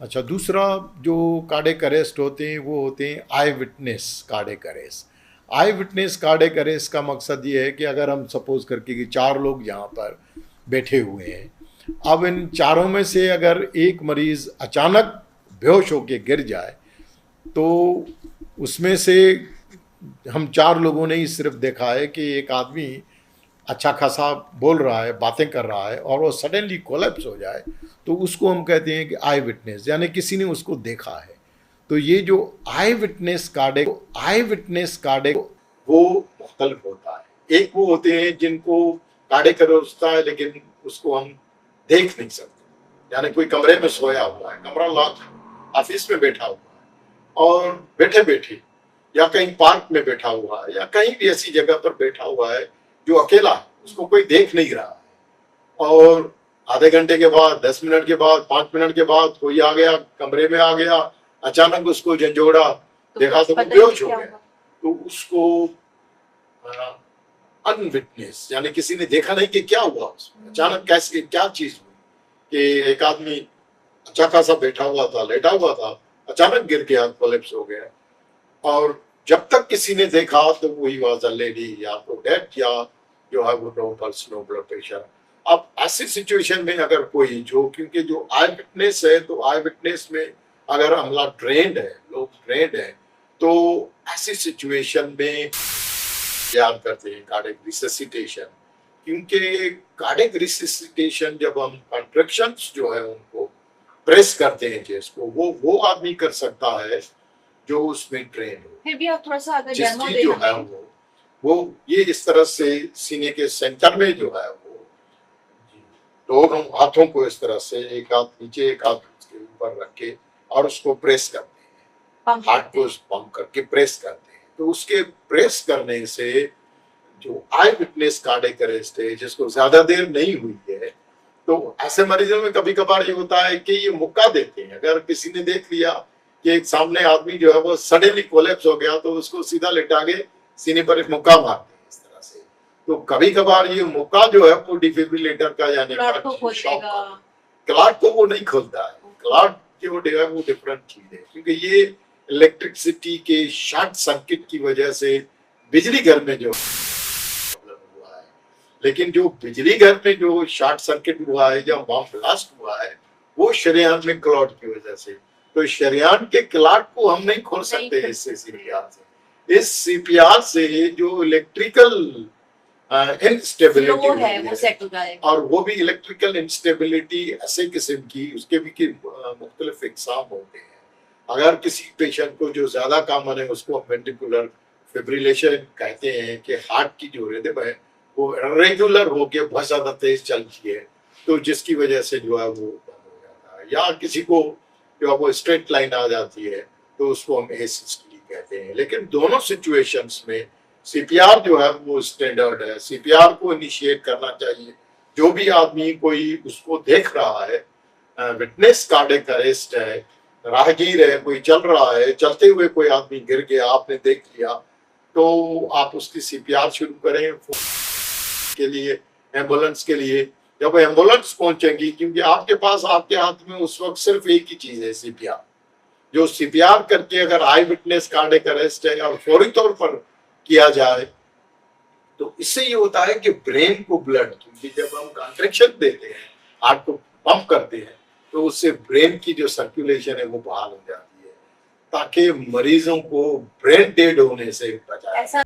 अच्छा, दूसरा जो कार्डियक अरेस्ट होते हैं वो होते हैं आई विटनेस कार्डियक अरेस्ट। आई विटनेस कार्डियक अरेस्ट का मकसद ये है कि अगर हम सपोज करके कि 4 लोग यहाँ पर बैठे हुए हैं, अब इन चारों में से अगर एक मरीज अचानक बेहोश होकर गिर जाए तो उसमें से हम 4 लोगों ने ही सिर्फ देखा है कि एक आदमी अच्छा खासा बोल रहा है, बातें कर रहा है और वो सडनली कोलैप्स हो जाए, तो उसको हम कहते हैं कि आई विटनेस, यानी किसी ने उसको देखा है। तो ये जो आई विटनेस कार्डियक वो मुख्तलिफ होता है। एक वो होते हैं जिनको कार्डियक अरेस्ट होता है लेकिन उसको हम देख नहीं सकते, यानी कोई कमरे में सोया हुआ है, कमरा लॉक है, ऑफिस में बैठा हुआ है और बैठे बैठे या कहीं पार्क में बैठा हुआ है या कहीं भी ऐसी जगह पर बैठा हुआ है जो अकेला है, उसको कोई देख नहीं रहा है और आधे घंटे के बाद, 10 मिनट के बाद, 5 मिनट के बाद कोई आ गया, कमरे में आ गया, अचानक उसको झंझोड़ा, देखा तो वो बेहोश हो गया, तो उसको अनविटनेस, यानी किसी ने देखा नहीं कि क्या हुआ उसमें, अचानक कैसे क्या चीज हुई कि एक आदमी अच्छा खासा बैठा हुआ था, लेटा हुआ था, अचानक गिर गया, कोलैप्स हो गया और जब तक किसी ने देखा तो वही वाज अ लेडी या तो डेथ या जो है वो no pulse, no blood pressure. अब ऐसी सिचुएशन में अगर कोई जो, क्योंकि जो आई विटनेस है तो आई विटनेस में अगर हमला ट्रेंड है, लोग ट्रेंड है, तो ऐसी सिचुएशन में याद करते हैं कार्डियक रिससिटेशन, क्योंकि कार्डियक रिससिटेशन जब हम कॉन्ट्रैक्शंस जो है उनको प्रेस करते हैं चेस्ट को, वो आदमी कर सकता है जो उसमें ट्रेन हो। फिर भी आप थोड़ा सा अगर डेमो दें जो है वो ये इस तरह से सीने के सेंटर में जो है वो दोनों हाथों को इस तरह से, एक हाथ नीचे एक हाथ उसके ऊपर रख के और उसको प्रेस करते हैं, हार्ट को पंप करके प्रेस करते हैं। तो उसके प्रेस करने से जो आई विटनेस कार्डियक अरेस्ट है जिसको ज्यादा देर नहीं हुई है, तो ऐसे मरीजों में कभी कभार ये होता है कि ये मौका देते हैं, अगर किसी ने देख लिया कि एक सामने आदमी जो है वो सडनली कोलैप्स हो गया तो उसको सीधा लिटा के सीने पर एक मुक्का मारते हैं इस तरह से। तो कभी कभार ये मुक्का जो है वो डिफिब्रिलेटर का यानी क्लॉट को वो नहीं खोलता है, क्लॉट जो है वो डिफरेंट चीज है, क्योंकि ये इलेक्ट्रिसिटी के शॉर्ट सर्किट की वजह से बिजली घर में जो हुआ है, लेकिन जो बिजली घर में जो शॉर्ट सर्किट हुआ है या बम ब्लास्ट हुआ है वो शरीयान में क्लॉट की वजह से, तो शरीयान के क्लॉट को हम नहीं खोल सकते इससे सीपीआर से। इस सीपीआर से जो इलेक्ट्रिकल इंस्टेबिलिटी है वो सेट हो जाएगा, और वो भी इलेक्ट्रिकल इंस्टेबिलिटी ऐसे किस्म की, उसके भी मुख्तलिफ इकसाम होते हैं। अगर किसी पेशेंट को जो ज्यादा कॉमन है उसको वेंट्रिकुलर फिब्रिलेशन कहते हैं कि हार्ट की जो रिदम है वो रेगुलर होके बहुत ज्यादा तेज चलती है, तो जिसकी वजह से जो है वो बंद हो जाता है, या किसी को जो है वो स्ट्रेट लाइन आ जाती है तो उसको हम एसिस्टली कहते हैं। लेकिन दोनों सिचुएशंस में सीपीआर जो है वो स्टैंडर्ड है, सीपीआर को इनिशिएट करना चाहिए। जो भी आदमी कोई उसको देख रहा है, विटनेस कार्डियक अरेस्ट है, राहगीर है, कोई चल रहा है, चलते हुए कोई आदमी गिर गया, आपने देख लिया, तो आप उसकी सीपीआर शुरू करें के लिए, एम्बुलेंस के लिए। जब एम्बुलेंस पहुंचेंगी, क्योंकि आपके पास आपके हाथ में उस वक्त सिर्फ एक ही चीज है सीपीआर, जो सीपीआर करके अगर आई विटनेस कार्डियक अरेस्ट है और फौरी तौर पर किया जाए तो इससे ये होता है कि ब्रेन को ब्लड, क्योंकि जब हम कॉन्ट्रैक्शन देते हैं, हार्ट को पंप करते हैं, तो उससे ब्रेन की जो सर्कुलेशन है वो बहाल हो जाती है, ताकि मरीजों को ब्रेन डेड होने से बचाया।